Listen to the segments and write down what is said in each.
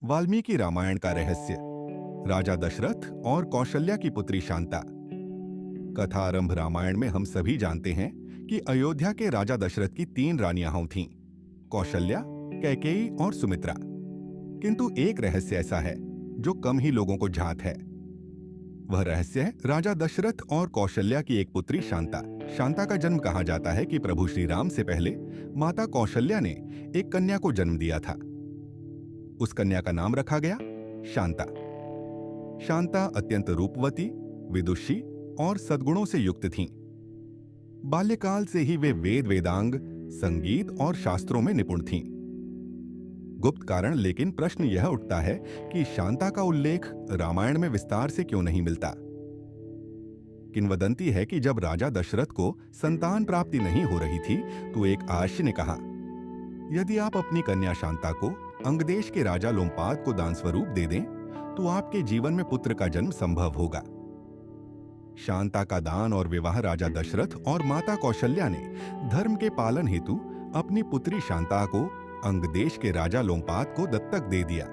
वाल्मीकि रामायण का रहस्य। राजा दशरथ और कौशल्या की पुत्री शांता। कथा आरंभ रामायण में हम सभी जानते हैं कि अयोध्या के राजा दशरथ की तीन रानियां थीं, कौशल्या, कैकेयी और सुमित्रा। किंतु एक रहस्य ऐसा है जो कम ही लोगों को ज्ञात है। वह रहस्य है राजा दशरथ और कौशल्या की एक पुत्री शांता। शांता का जन्म कहा जाता है कि प्रभु श्री राम से पहले माता कौशल्या ने एक कन्या को जन्म दिया था। उस कन्या का नाम रखा गया शांता। शांता अत्यंत रूपवती, विदुषी और सद्गुणों से युक्त थीं। बाल्यकाल से ही वे वेद वेदांग, संगीत और शास्त्रों में निपुण थीं। गुप्त कारण, लेकिन प्रश्न यह उठता है कि शांता का उल्लेख रामायण में विस्तार से क्यों नहीं मिलता। किंवदंती है कि जब राजा दशरथ को संतान प्राप्ति नहीं हो रही थी तो एक आश्य ने कहा, यदि आप अपनी कन्या शांता को अंगदेश के राजा लोमपाद को दान स्वरूप दे दें तो आपके जीवन में पुत्र का जन्म संभव होगा। शांता का दान और विवाह राजा दशरथ और माता कौशल्या ने धर्म के पालन हेतु अपनी पुत्री शांता को अंगदेश के राजा लोमपाद को दत्तक दे दिया।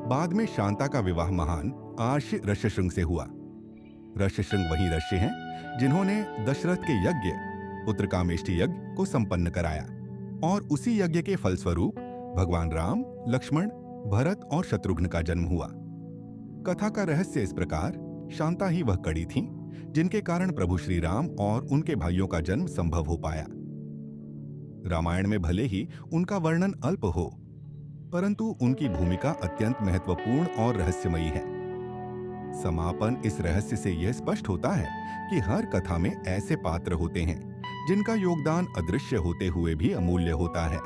बाद में शांता का विवाह महान आर्ष ऋष्यशृंग से हुआ। ऋष्यशृंग वही ऋषि हैं जिन्होंने दशरथ के यज्ञ पुत्रकामेष्टि यज्ञ को संपन्न कराया और उसी यज्ञ के फलस्वरूप भगवान राम, लक्ष्मण, भरत और शत्रुघ्न का जन्म हुआ। कथा का रहस्य इस प्रकार, शांता ही वह कड़ी थीं जिनके कारण प्रभु श्री राम और उनके भाइयों का जन्म संभव हो पाया। रामायण में भले ही उनका वर्णन अल्प हो, परंतु उनकी भूमिका अत्यंत महत्वपूर्ण और रहस्यमयी है। समापन इस रहस्य से यह स्पष्ट होता है कि हर कथा में ऐसे पात्र होते हैं जिनका योगदान अदृश्य होते हुए भी अमूल्य होता है।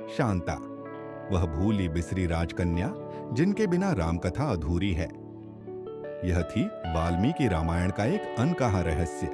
शांता, वह भूली बिसरी राजकन्या जिनके बिना रामकथा अधूरी है। यह थी वाल्मीकि रामायण का एक अनकहा रहस्य।